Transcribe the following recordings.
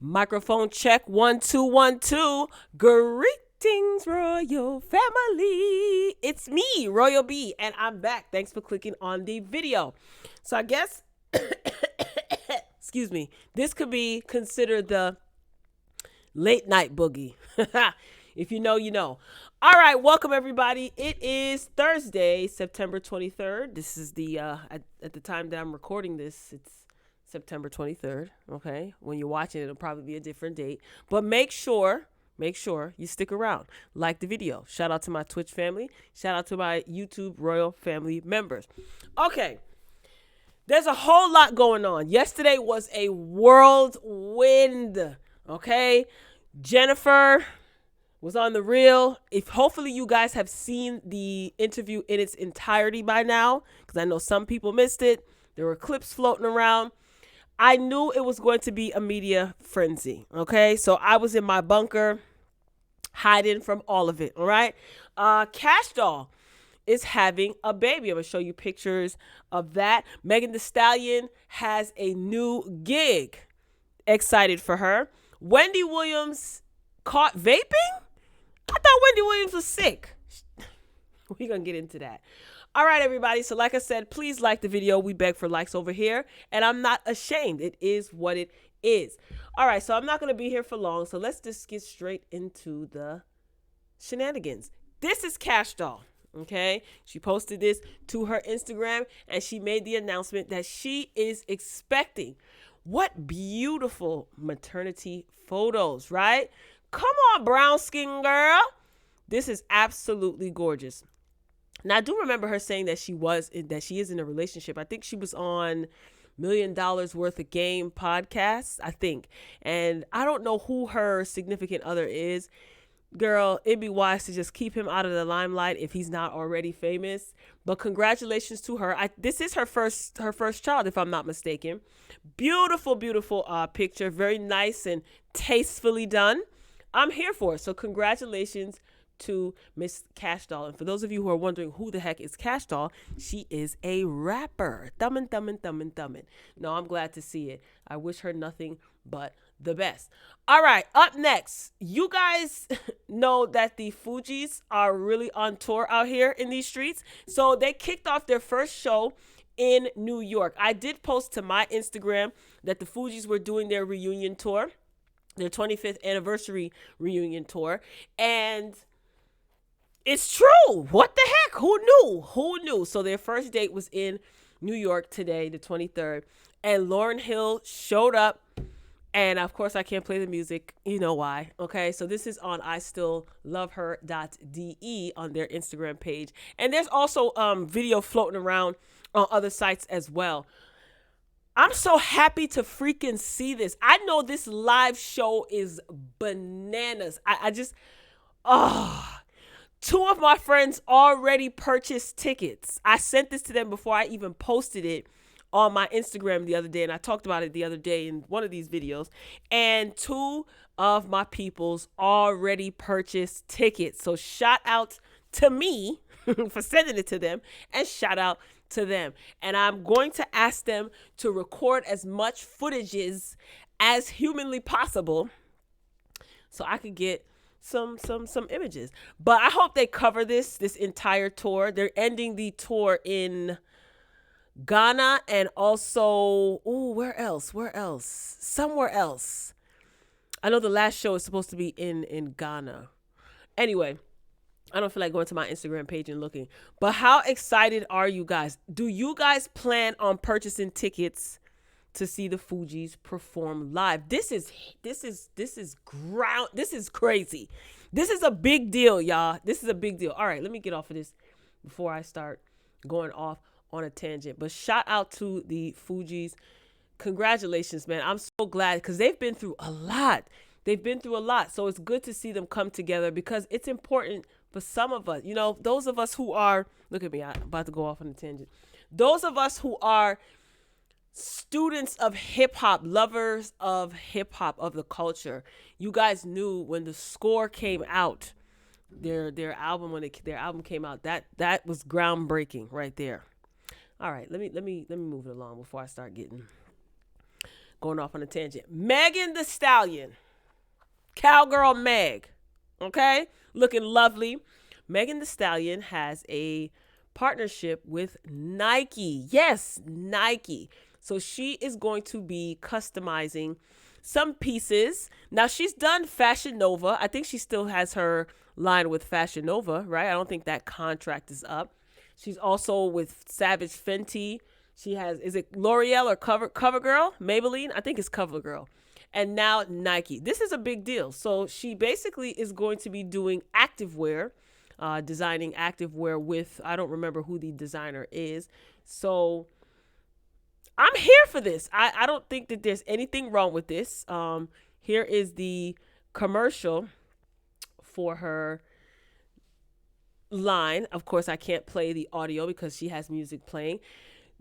Microphone check 1 2 1 2. Greetings, Royal family. It's me, Royal B, and I'm back. Thanks for clicking on the video. So I guess, excuse me, this could be considered the late night boogie. If you know, you know. All right, welcome everybody. It is Thursday, September 23rd. This is the at the time that I'm recording this, it's September 23rd, okay? When you're watching it, it'll probably be a different date. But make sure you stick around. Like the video. Shout out to my Twitch family. Shout out to my YouTube Royal family members. Okay. There's a whole lot going on. Yesterday was a whirlwind, okay? Jennifer was on the reel. If hopefully you guys have seen the interview in its entirety by now, because I know some people missed it. There were clips floating around. I knew it was going to be a media frenzy, okay? So I was in my bunker hiding from all of it, all right? Cash Doll is having a baby. I'm going to show you pictures of that. Megan Thee Stallion has a new gig. Excited for her. Wendy Williams caught vaping? I thought Wendy Williams was sick. We're going to get into that. All right, everybody. So like I said, please like the video. We beg for likes over here. And I'm not ashamed. It is what it is. All right. So I'm not going to be here for long. So let's just get straight into the shenanigans. This is Cash Doll. Okay. She posted this to her Instagram and she made the announcement that she is expecting. What beautiful maternity photos, right? Come on, brown skin girl. This is absolutely gorgeous. Now, I do remember her saying that she is in a relationship. I think she was on $1 Million Worth of Game podcast, I think. And I don't know who her significant other is. Girl, it'd be wise to just keep him out of the limelight if he's not already famous. But congratulations to her. This is her first child, if I'm not mistaken. Beautiful, beautiful picture. Very nice and tastefully done. I'm here for it. So congratulations to Miss Cash Doll. And for those of you who are wondering who the heck is Cash Doll, she is a rapper. Thummin'. No, I'm glad to see it. I wish her nothing but the best. All right, up next, you guys know that the Fujis are really on tour out here in these streets. So they kicked off their first show in New York. I did post to my Instagram that the Fujis were doing their reunion tour, their 25th anniversary reunion tour. And it's true. What the heck? Who knew? So their first date was in New York today, the 23rd. And Lauryn Hill showed up. And of course, I can't play the music. You know why. Okay. So this is on istillloveher.de on their Instagram page. And there's also video floating around on other sites as well. I'm so happy to freaking see this. I know this live show is bananas. Two of my friends already purchased tickets. I sent this to them before I even posted it on my Instagram the other day. And I talked about it the other day in one of these videos. And two of my peoples already purchased tickets. So shout out to me for sending it to them. And shout out to them. And I'm going to ask them to record as much footages as humanly possible so I could get some images. But I hope they cover this entire tour. They're ending the tour in Ghana and also where else? Somewhere else. I know the last show is supposed to be in Ghana. Anyway, I don't feel like going to my Instagram page and looking. But how excited are you guys? Do you guys plan on purchasing tickets to see the Fujis perform live? This is crazy. This is a big deal, y'all. This is a big deal. All right, let me get off of this before I start going off on a tangent. But shout out to the Fujis. Congratulations, man. I'm so glad because they've been through a lot. So it's good to see them come together because it's important for some of us. You know, those of us who are, look at me, I'm about to go off on a tangent. Those of us who are students of hip hop, lovers of hip hop, of the culture. You guys knew when the score came out, their album came out, that was groundbreaking right there. All right, let me move it along before I start getting going off on a tangent. Megan Thee Stallion, cowgirl Meg, okay, looking lovely. Megan Thee Stallion has a partnership with Nike. Yes, Nike. So she is going to be customizing some pieces. Now, she's done Fashion Nova. I think she still has her line with Fashion Nova, right? I don't think that contract is up. She's also with Savage Fenty. She has, is it L'Oreal or CoverGirl? Maybelline? I think it's CoverGirl. And now Nike. This is a big deal. So she basically is going to be doing activewear, designing activewear with, I don't remember who the designer is. So I'm here for this. I don't think that there's anything wrong with this. Here is the commercial for her line. Of course, I can't play the audio because she has music playing.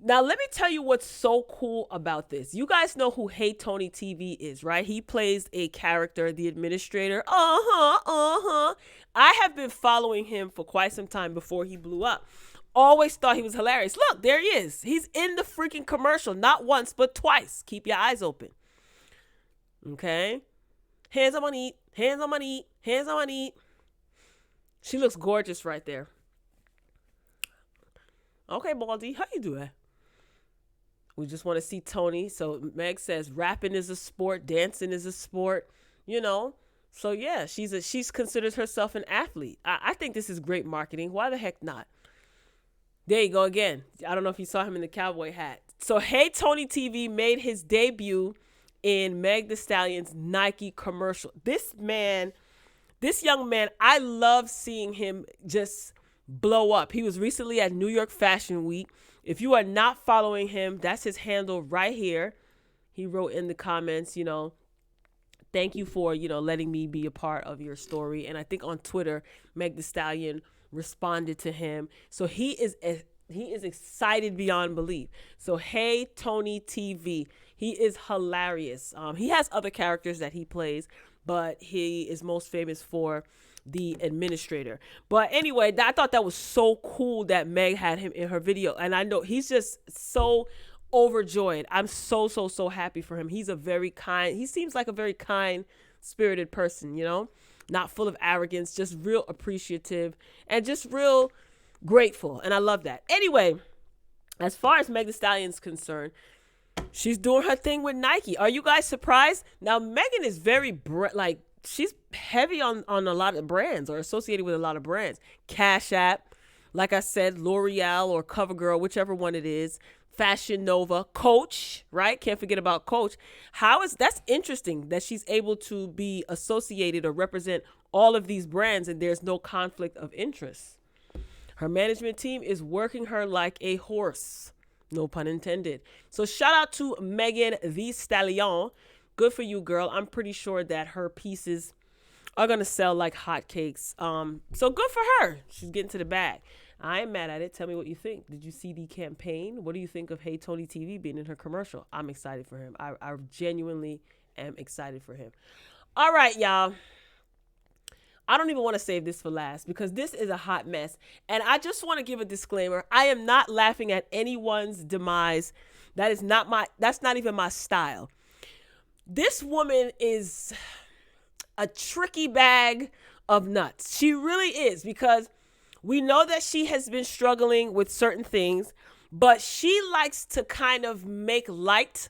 Now, let me tell you what's so cool about this. You guys know who Hey Tony TV is, right? He plays a character, the administrator. I have been following him for quite some time before he blew up. Always thought he was hilarious. Look, there he is. He's in the freaking commercial, not once, but twice. Keep your eyes open. Okay? Hands on my knee, hands on my knee, hands on my knee. She looks gorgeous right there. Okay, Baldy, how you doing? We just want to see Tony. So Meg says rapping is a sport, dancing is a sport, you know. So yeah, she's considers herself an athlete. I think this is great marketing. Why the heck not? There you go again. I don't know if you saw him in the cowboy hat. So Hey Tony TV made his debut in Meg Thee Stallion's Nike commercial. This young man, I love seeing him just blow up. He was recently at New York Fashion Week. If you are not following him, that's his handle right here. He wrote in the comments, you know, thank you for, you know, letting me be a part of your story. And I think on Twitter, Meg Thee Stallion responded to him. So he is excited beyond belief. So Hey Tony TV, he is hilarious. He has other characters that he plays, but he is most famous for the administrator. But anyway, I thought that was so cool that Meg had him in her video. And I know he's just so overjoyed. I'm so happy for him. He seems like a very kind spirited person, you know, not full of arrogance, just real appreciative and just real grateful. And I love that. Anyway, as far as Meg Thee Stallion's concerned, she's doing her thing with Nike. Are you guys surprised? Now, Megan is very she's heavy on a lot of brands or associated with a lot of brands. Cash App, like I said, L'Oreal or CoverGirl, whichever one it is. Fashion Nova, Coach, right? Can't forget about Coach. That's interesting that she's able to be associated or represent all of these brands and there's no conflict of interest. Her management team is working her like a horse. No pun intended. So shout out to Megan Thee Stallion. Good for you, girl. I'm pretty sure that her pieces are going to sell like hotcakes. So good for her. She's getting to the bag. I ain't mad at it. Tell me what you think. Did you see the campaign? What do you think of Hey Tony TV being in her commercial? I'm excited for him. I genuinely am excited for him. All right, y'all. I don't even want to save this for last because this is a hot mess. And I just want to give a disclaimer. I am not laughing at anyone's demise. That's not even my style. This woman is a tricky bag of nuts. She really is, because we know that she has been struggling with certain things, but she likes to kind of make light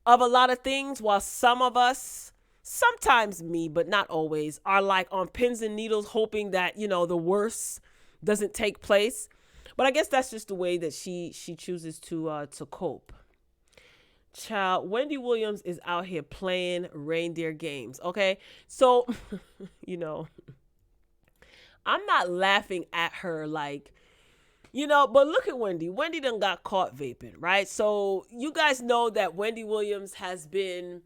of a lot of things, while some of us, sometimes me, but not always, are like on pins and needles hoping that, you know, the worst doesn't take place. But I guess that's just the way that she chooses to cope. Child, Wendy Williams is out here playing reindeer games, okay? So, you know, I'm not laughing at her like, you know, but look at Wendy. Wendy done got caught vaping, right? So you guys know that Wendy Williams has been,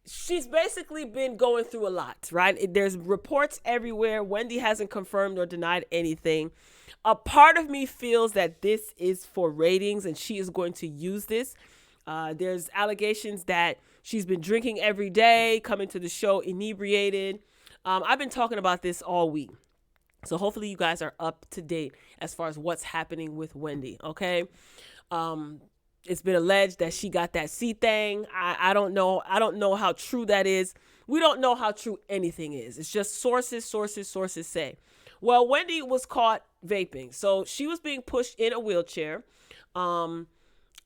she's basically been going through a lot, right? There's reports everywhere. Wendy hasn't confirmed or denied anything. A part of me feels that this is for ratings and she is going to use this. There's allegations that she's been drinking every day, coming to the show inebriated. I've been talking about this all week. So hopefully you guys are up to date as far as what's happening with Wendy, okay? It's been alleged that she got that C thing. I don't know. I don't know how true that is. We don't know how true anything is. It's just sources say. Well, Wendy was caught vaping. So she was being pushed in a wheelchair. And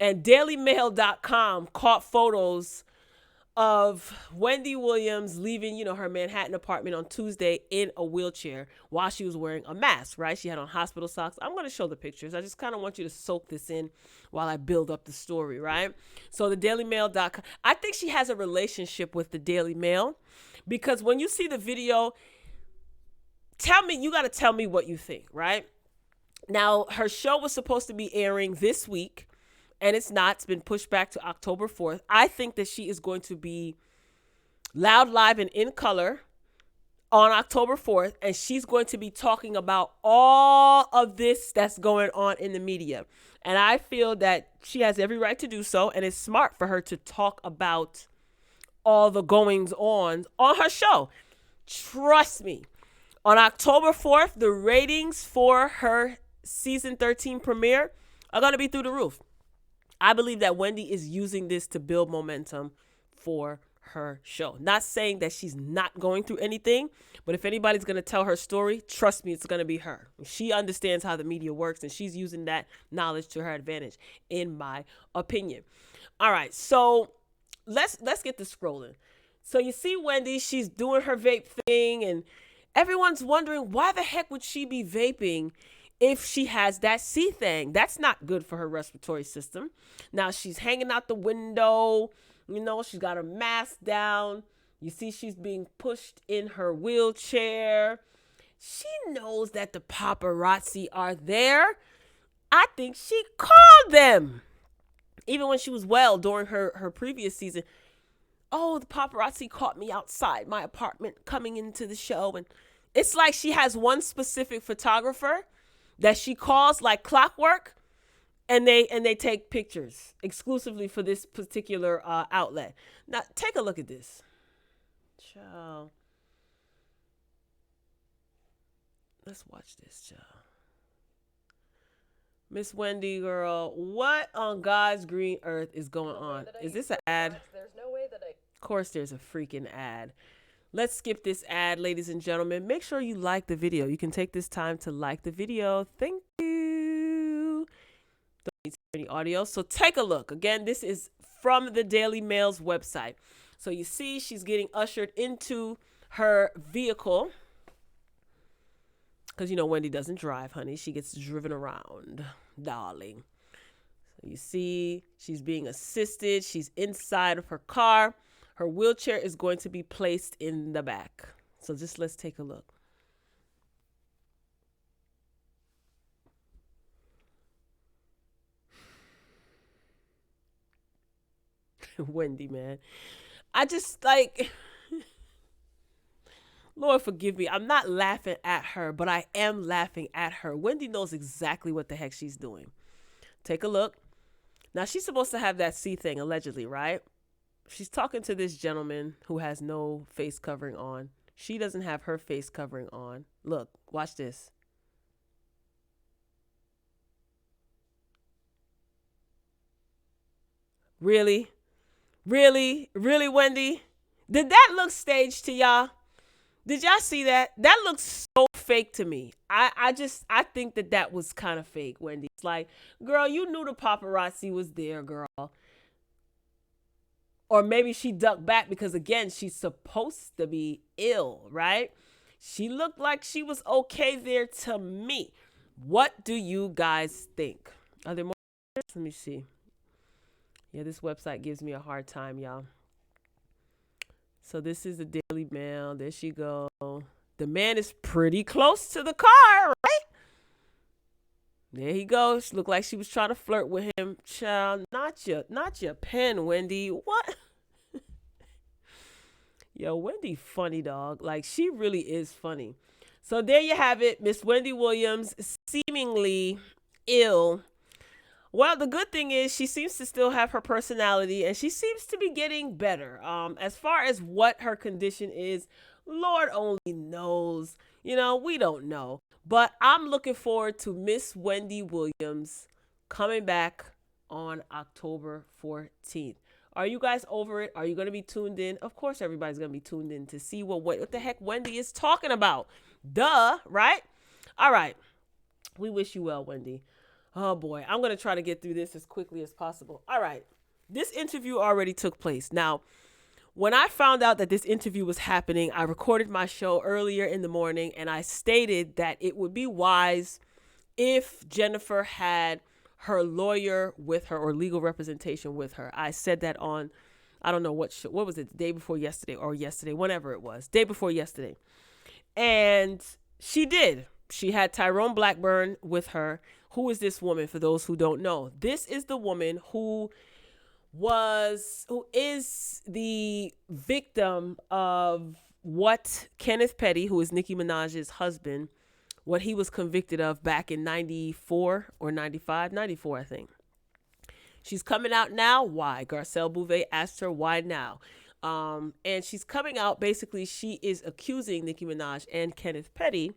DailyMail.com caught photos of Wendy Williams leaving, her Manhattan apartment on Tuesday in a wheelchair while she was wearing a mask, right? She had on hospital socks. I'm going to show the pictures. I just kind of want you to soak this in while I build up the story, right? So the DailyMail.com, I think she has a relationship with the Daily Mail, because when you see the video, you got to tell me what you think, right? Now, her show was supposed to be airing this week, and it's not. It's been pushed back to October 4th. I think that she is going to be loud, live, and in color on October 4th, and she's going to be talking about all of this that's going on in the media. And I feel that she has every right to do so, and it's smart for her to talk about all the goings on her show. Trust me. On October 4th, the ratings for her season 13 premiere are going to be through the roof. I believe that Wendy is using this to build momentum for her show. Not saying that she's not going through anything, but if anybody's going to tell her story, trust me, it's going to be her. She understands how the media works, and she's using that knowledge to her advantage, in my opinion. All right, so let's get this scrolling. So you see Wendy, she's doing her vape thing, and everyone's wondering, why the heck would she be vaping if she has that C thing? That's not good for her respiratory system. Now she's hanging out the window, she's got her mask down. You see she's being pushed in her wheelchair. She knows that the paparazzi are there. I think she called them. Even when she was well during her previous season. Oh, the paparazzi caught me outside my apartment coming into the show. And it's like she has one specific photographer that she calls like clockwork, and they take pictures exclusively for this particular outlet. Now, take a look at this. Child. Let's watch this, child. Miss Wendy, girl, what on God's green earth is going on? Is this an ad? There's no way that Of course there's a freaking ad. Let's skip this ad, ladies and gentlemen. Make sure you like the video. You can take this time to like the video. Thank you. Don't need any audio. So take a look. Again, this is from the Daily Mail's website. So you see she's getting ushered into her vehicle. Because, Wendy doesn't drive, honey. She gets driven around, darling. So you see she's being assisted. She's inside of her car. Her wheelchair is going to be placed in the back. So just let's take a look. Wendy, man. I just Lord forgive me. I'm not laughing at her, but I am laughing at her. Wendy knows exactly what the heck she's doing. Take a look. Now, she's supposed to have that C thing, allegedly, right? She's talking to this gentleman who has no face covering on. She doesn't have her face covering on. Look, watch this. Really? Really? Really, Wendy? Did that look staged to y'all? Did y'all see that? That looks so fake to me. I think that was kind of fake, Wendy. It's like, girl, you knew the paparazzi was there, girl. Or maybe she ducked back because, again, she's supposed to be ill, right? She looked like she was okay there to me. What do you guys think? Are there more? Let me see. Yeah, this website gives me a hard time, y'all. So this is the Daily Mail. There she go. The man is pretty close to the car, right? There he goes. She looked like she was trying to flirt with him. Child, not your pen, Wendy. What? Yo, Wendy funny, dog. Like, she really is funny. So there you have it. Miss Wendy Williams, seemingly ill. Well, the good thing is she seems to still have her personality, and she seems to be getting better. As far as what her condition is, Lord only knows. We don't know. But I'm looking forward to Miss Wendy Williams coming back on October 14th. Are you guys over it? Are you going to be tuned in? Of course, everybody's going to be tuned in to see what the heck Wendy is talking about. Duh, right? All right. We wish you well, Wendy. Oh, boy. I'm going to try to get through this as quickly as possible. All right. This interview already took place. Now, when I found out that this interview was happening, I recorded my show earlier in the morning, and I stated that it would be wise if Jennifer had her lawyer with her or legal representation with her. I said that on, I don't know what show, what was it, the day before yesterday or yesterday, whenever it was, day before yesterday. And she did. She had Tyrone Blackburn with her. Who is this woman, for those who don't know? This is the woman who is the victim of what Kenneth Petty, who is Nicki Minaj's husband, what he was convicted of back in 94 or 95, 94, I think. She's coming out now. Why? Garcelle Bouvet asked her why now. And she's coming out. Basically, she is accusing Nicki Minaj and Kenneth Petty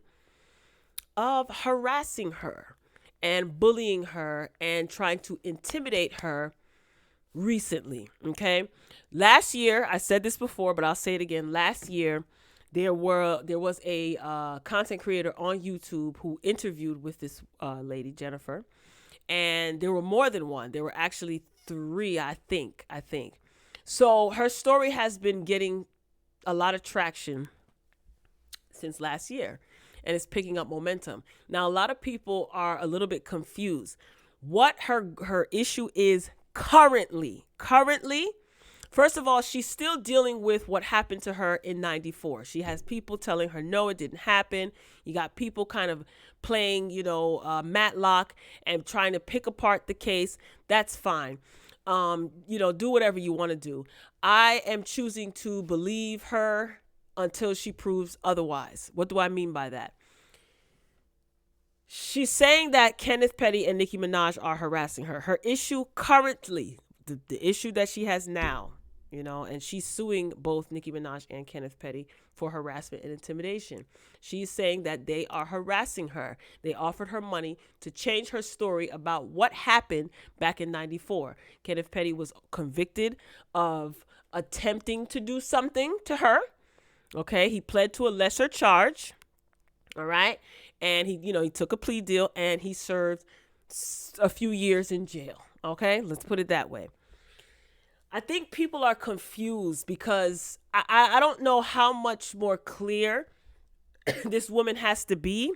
of harassing her and bullying her and trying to intimidate her recently. Okay. Last year, I said this before, but I'll say it again. Last year, there was a content creator on YouTube who interviewed with this lady, Jennifer, and there were more than one. There were actually 3, I think. So her story has been getting a lot of traction since last year, and it's picking up momentum. Now, a lot of people are a little bit confused. What her issue is currently, first of all, she's still dealing with what happened to her in 94. She has people telling her, no, it didn't happen. You got people kind of playing, Matlock and trying to pick apart the case. That's fine. Do whatever you want to do. I am choosing to believe her until she proves otherwise. What do I mean by that? She's saying that Kenneth Petty and Nicki Minaj are harassing her. Her issue currently, the issue that she has now, and she's suing both Nicki Minaj and Kenneth Petty for harassment and intimidation. She's saying that they are harassing her. They offered her money to change her story about what happened back in 94. Kenneth Petty was convicted of attempting to do something to her. Okay, he pled to a lesser charge. All right. And he took a plea deal and he served a few years in jail. Okay, let's put it that way. I think people are confused because I don't know how much more clear this woman has to be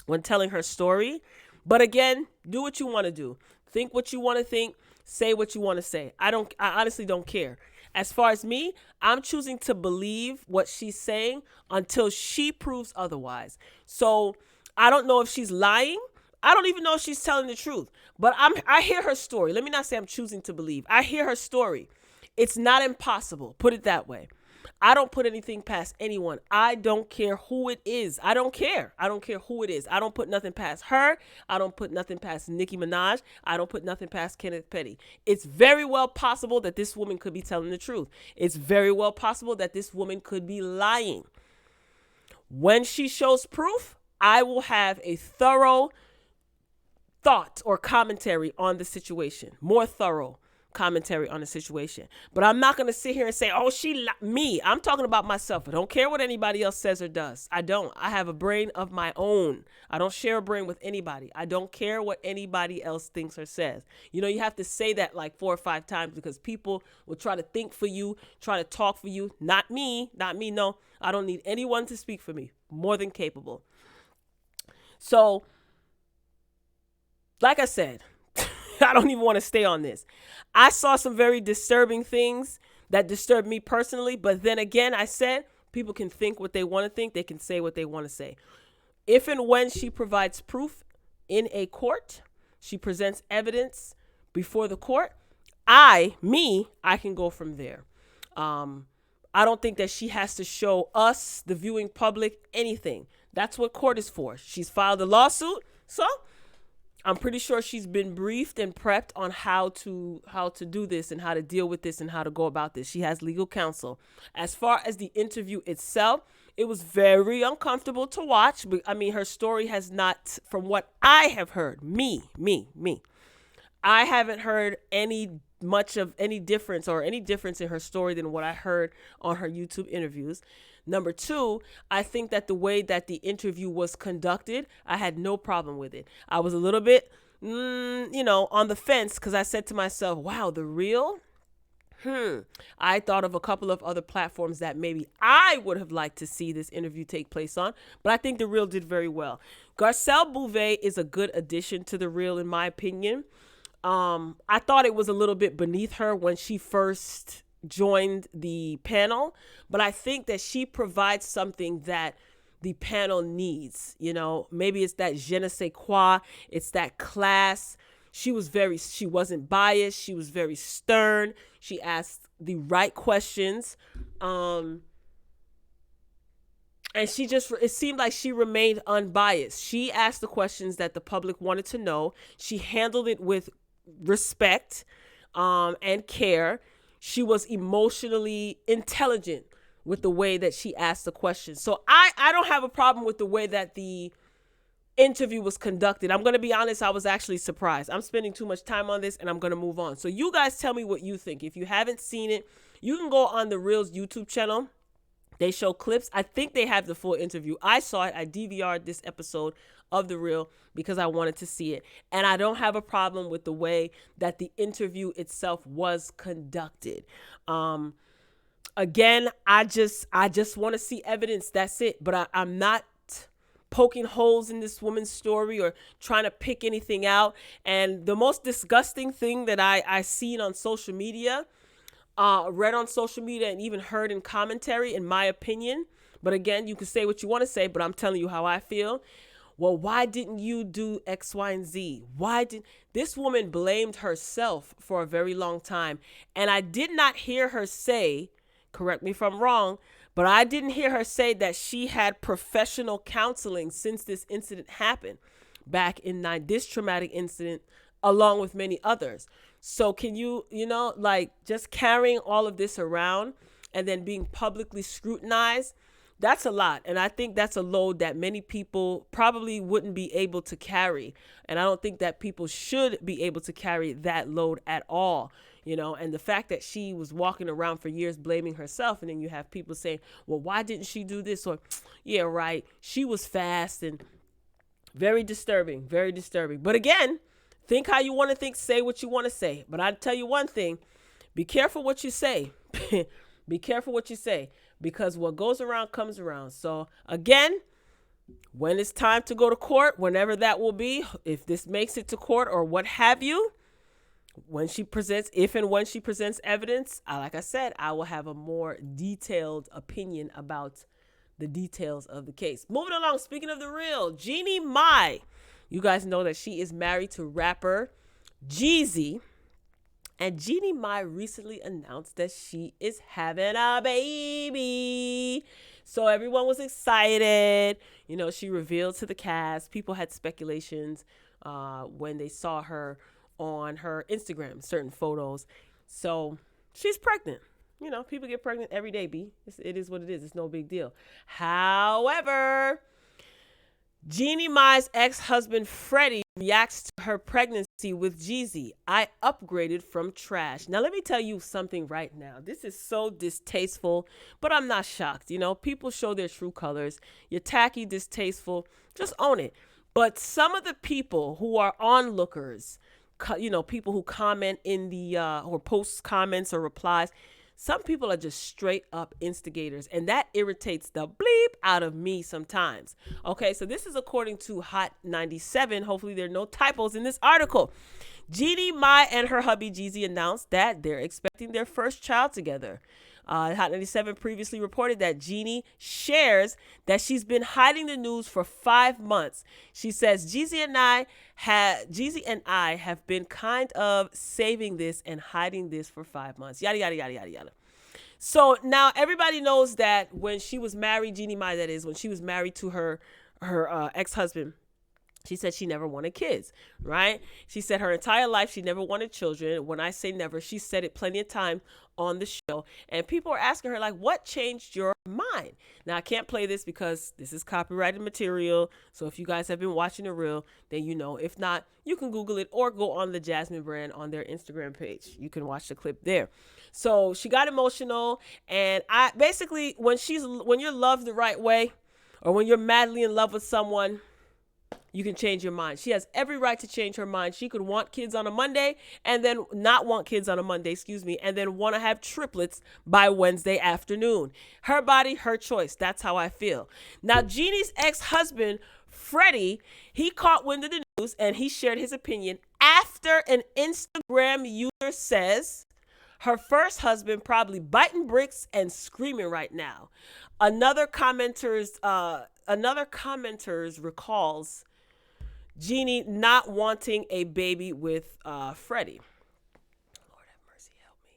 when telling her story. But again, do what you want to do. Think what you want to think. Say what you want to say. I honestly don't care. As far as me, I'm choosing to believe what she's saying until she proves otherwise. So I don't know if she's lying. I don't even know if she's telling the truth. But I hear her story. Let me not say I'm choosing to believe. I hear her story. It's not impossible. Put it that way. I don't put anything past anyone. I don't care who it is. I don't care. I don't care who it is. I don't put nothing past her. I don't put nothing past Nicki Minaj. I don't put nothing past Kenneth Petty. It's very well possible that this woman could be telling the truth. It's very well possible that this woman could be lying. When she shows proof, I will have a thorough thought or commentary on the situation. More thorough commentary on the situation. But I'm not going to sit here and say, oh, me. I'm talking about myself. I don't care what anybody else says or does. I don't. I have a brain of my own. I don't share a brain with anybody. I don't care what anybody else thinks or says. You have to say that like 4 or 5 times because people will try to think for you, try to talk for you. Not me. No, I don't need anyone to speak for me. More than capable. So, like I said, I don't even want to stay on this. I saw some very disturbing things that disturbed me personally. But then again, I said people can think what they want to think. They can say what they want to say. If and when she provides proof in a court, she presents evidence before the court, I can go from there. I don't think that she has to show us, the viewing public, anything. That's what court is for. She's filed a lawsuit. So I'm pretty sure she's been briefed and prepped on how to do this and how to deal with this and how to go about this. She has legal counsel. As far as the interview itself, it was very uncomfortable to watch. But I mean, her story has not, from what I have heard, me, I haven't heard much of any difference in her story than what I heard on her YouTube interviews. Number two, I think that the way that the interview was conducted, I had no problem with it. I was a little bit, on the fence because I said to myself, wow, The Real? I thought of a couple of other platforms that maybe I would have liked to see this interview take place on, but I think The Real did very well. Garcelle Bouvet is a good addition to The Real, in my opinion. I thought it was a little bit beneath her when she first joined the panel, but I think that she provides something that the panel needs. Maybe it's that je ne sais quoi, it's that class. She wasn't biased. She was very stern. She asked the right questions. And it seemed like she remained unbiased. She asked the questions that the public wanted to know. She handled it with respect, and care. She was emotionally intelligent with the way that she asked the questions. So I don't have a problem with the way that the interview was conducted. I'm going to be honest, I was actually surprised. I'm spending too much time on this and I'm going to move on. So you guys tell me what you think. If you haven't seen it, you can go on The Real's YouTube channel. They show clips. I think they have the full interview. I saw it. I DVR'd this episode of The Real because I wanted to see it. And I don't have a problem with the way that the interview itself was conducted. Again, I just want to see evidence. That's it. But I'm not poking holes in this woman's story or trying to pick anything out. And the most disgusting thing that I seen on social media, read on social media and even heard in commentary, in my opinion, but again, you can say what you want to say, but I'm telling you how I feel. Well, why didn't you do X, Y, and Z? This woman blamed herself for a very long time. And I did not hear her say, correct me if I'm wrong, but I didn't hear her say that she had professional counseling since this incident happened back in this traumatic incident, along with many others. So can you, just carrying all of this around and then being publicly scrutinized, that's a lot. And I think that's a load that many people probably wouldn't be able to carry. And I don't think that people should be able to carry that load at all. And the fact that she was walking around for years blaming herself, and then you have people saying, well, why didn't she do this? Or, yeah, right, she was fast. And very disturbing, very disturbing. But again, think how you want to think, say what you want to say. But I'll tell you one thing, be careful what you say. Be careful what you say, because what goes around comes around. So again, when it's time to go to court, whenever that will be, if this makes it to court or what have you, if and when she presents evidence, like I said, I will have a more detailed opinion about the details of the case. Moving along, speaking of The Real, Jeannie Mai. You guys know that she is married to rapper Jeezy. And Jeannie Mai recently announced that she is having a baby. So everyone was excited. She revealed to the cast. People had speculations when they saw her on her Instagram, certain photos. So she's pregnant. People get pregnant every day, B. It is what it is. It's no big deal. However, Jeannie Mai's ex-husband, Freddie, reacts to her pregnancy with Jeezy. I upgraded from trash. Now, let me tell you something right now. This is so distasteful, but I'm not shocked. People show their true colors. You're tacky, distasteful. Just own it. But some of the people who are onlookers, people who comment in the or post comments or replies, some people are just straight up instigators, and that irritates the bleep out of me sometimes. Okay, so this is according to Hot 97. Hopefully there are no typos in this article. Jeannie Mai and her hubby Jeezy announced that they're expecting their first child together. Hot 97 previously reported that Jeannie shares that she's been hiding the news for 5 months. She says, Jeezy and I have been kind of saving this and hiding this for 5 months. Yada, yada, yada, yada, yada. So now everybody knows that when she was married, Jeannie Mai, that is, when she was married to her ex-husband, She said she never wanted kids, right? She said her entire life she never wanted children. When I say never, she said it plenty of time on the show. And people are asking her, like, what changed your mind? Now, I can't play this because this is copyrighted material. So if you guys have been watching The Real, then you know. If not, you can Google it or go on the Jasmine brand on their Instagram page. You can watch the clip there. So she got emotional. And I basically, when you're loved the right way, or when you're madly in love with someone, you can change your mind. She has every right to change her mind. She could want kids on a Monday and then not want kids on a Monday, and then want to have triplets by Wednesday afternoon. Her body, her choice. That's how I feel. Now, Jeannie's ex-husband, Freddie, he caught wind of the news and he shared his opinion after an Instagram user says her first husband probably biting bricks and screaming right now. Another commenter's recalls Jeannie not wanting a baby with Freddie. Lord have mercy, help me.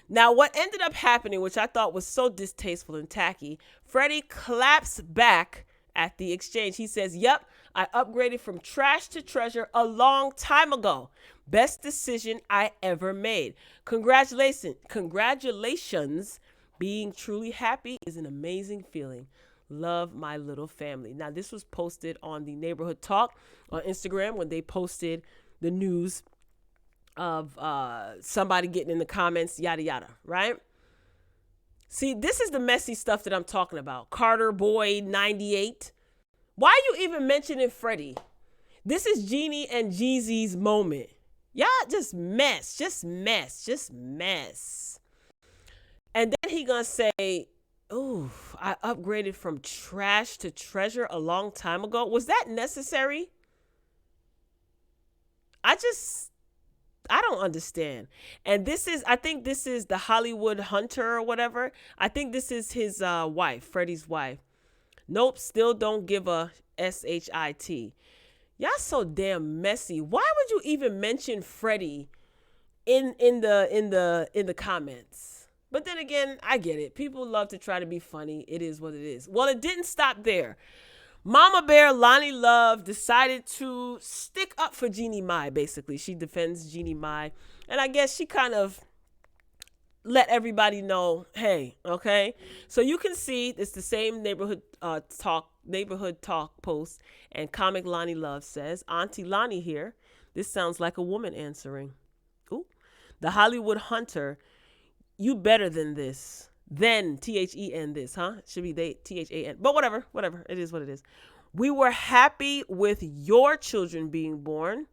Now, what ended up happening, which I thought was so distasteful and tacky, Freddie claps back at the exchange. He says, yep, I upgraded from trash to treasure a long time ago. Best decision I ever made. Congratulations. Being truly happy is an amazing feeling. Love my little family. Now, this was posted on the Neighborhood Talk on Instagram when they posted the news of somebody getting in the comments, yada, yada, right? See, this is the messy stuff that I'm talking about. Carter Boy 98. Why are you even mentioning Freddie? This is Jeannie and Jeezy's moment. Y'all just mess. And then he gonna say, ooh, I upgraded from trash to treasure a long time ago. Was that necessary? I don't understand. And I think this is the Hollywood Hunter or whatever. I think this is his wife, Freddie's wife. Nope, still don't give a shit. Y'all so damn messy. Why would you even mention Freddie in the comments? But then again, I get it. People love to try to be funny. It is what it is. Well, it didn't stop there. Mama Bear Lonnie Love decided to stick up for Jeannie Mai, basically. She defends Jeannie Mai. And I guess she kind of let everybody know, hey, okay? So you can see it's the same neighborhood talk post. And comic Lonnie Love says, Auntie Lonnie here. This sounds like a woman answering. Ooh. The Hollywood Hunter. You better than this. Then, THEN this, huh? Should be they, THAN. But whatever. It is what it is. We were happy with your children being born.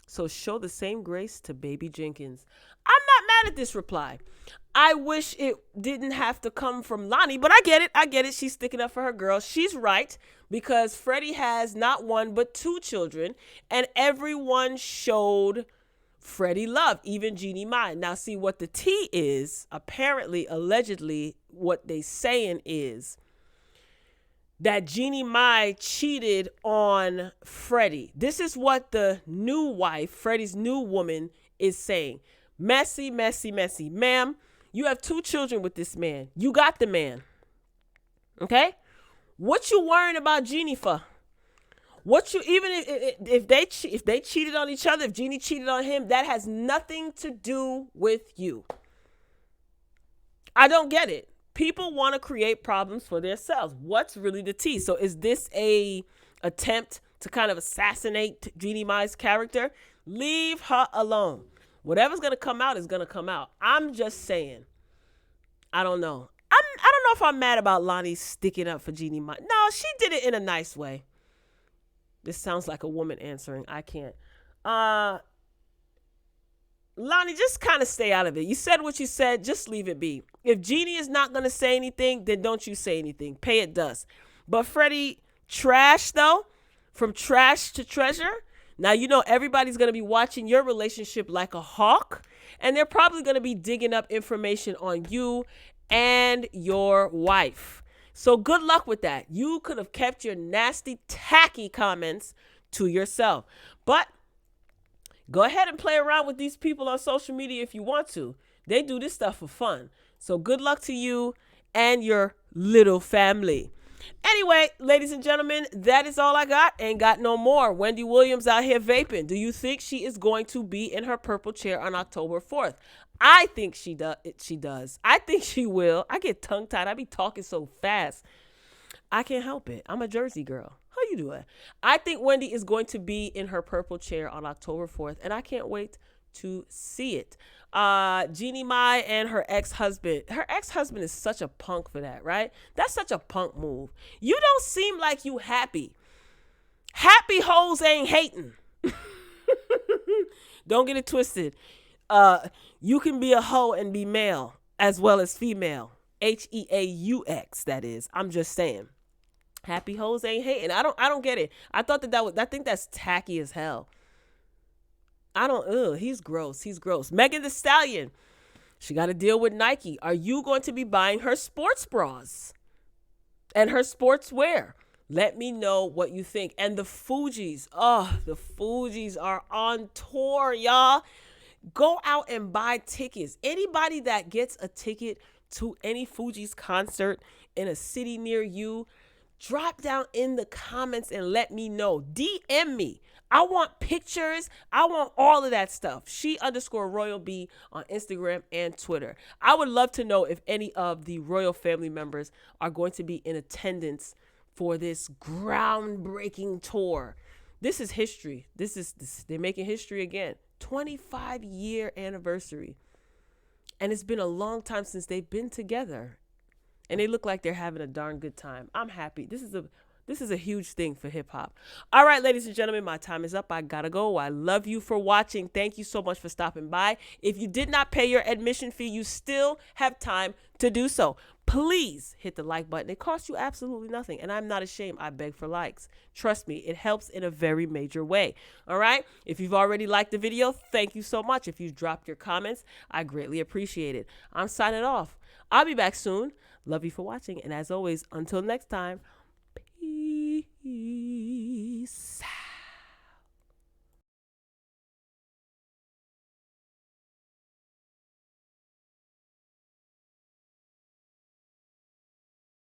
So show the same grace to baby Jenkins. I'm not mad at this reply. I wish it didn't have to come from Lonnie, but I get it. She's sticking up for her girl. She's right, because Freddie has not one, but two children. And everyone showed Freddie love, even Jeannie Mai. Now, see what the tea is, apparently, allegedly, what they saying is that Jeannie Mai cheated on Freddie. This is what the new wife, Freddie's new woman, is saying. Messy. Ma'am, you have two children with this man. You got the man. Okay? What you worrying about Jeannie for? What you, even if they cheated on each other, if Jeannie cheated on him, that has nothing to do with you. I don't get it. People want to create problems for themselves. What's really the tea? So is this a attempt to kind of assassinate Jeannie Mai's character? Leave her alone. Whatever's going to come out is going to come out. I'm just saying. I don't know. I don't know if I'm mad about Lonnie sticking up for Jeannie Mai. No, she did it in a nice way. This sounds like a woman answering. I can't. Lonnie, just kind of stay out of it. You said what you said. Just leave it be. If Jeannie is not going to say anything, then don't you say anything. Pay it dust. But Freddie, trash though, from trash to treasure. Now, you know, everybody's going to be watching your relationship like a hawk. And they're probably going to be digging up information on you and your wife. So good luck with that. You could have kept your nasty, tacky comments to yourself. But go ahead and play around with these people on social media if you want to. They do this stuff for fun. So good luck to you and your little family. Anyway, ladies and gentlemen, that is all I got. Ain't got no more. Wendy Williams out here vaping. Do you think she is going to be in her purple chair on October 4th? I think she does. She does. I think she will. I get tongue tied. I be talking so fast. I can't help it. I'm a Jersey girl. How you doing? I think Wendy is going to be in her purple chair on October 4th, and I can't wait to see it. Jeannie Mai and her ex-husband. Her ex-husband is such a punk for that, right? That's such a punk move. You don't seem like you happy. Happy hoes ain't hating. Don't get it twisted. You can be a hoe and be male as well as female. HEAUX, that is. I'm just saying. Happy hoes ain't hating. I don't get it. I think that's tacky as hell. He's gross. He's gross. Megan Thee Stallion. She got to deal with Nike. Are you going to be buying her sports bras and her sportswear? Let me know what you think. And the Fujis. Oh, the Fujis are on tour, y'all. Go out and buy tickets. Anybody that gets a ticket to any Fujis concert in a city near you, drop down in the comments and let me know. DM me. I want pictures. I want all of that stuff. She_Royal_B on Instagram and Twitter. I would love to know if any of the royal family members are going to be in attendance for this groundbreaking tour. This is history. They're making history again. 25-year anniversary. And it's been a long time since they've been together. And they look like they're having a darn good time. I'm happy. This is a huge thing for hip hop. All right, ladies and gentlemen, my time is up. I gotta go. I love you for watching. Thank you so much for stopping by. If you did not pay your admission fee, you still have time to do so. Please hit the like button. It costs you absolutely nothing. And I'm not ashamed. I beg for likes. Trust me, it helps in a very major way. All right. If you've already liked the video, thank you so much. If you've dropped your comments, I greatly appreciate it. I'm signing off. I'll be back soon. Love you for watching. And as always, until next time, peace.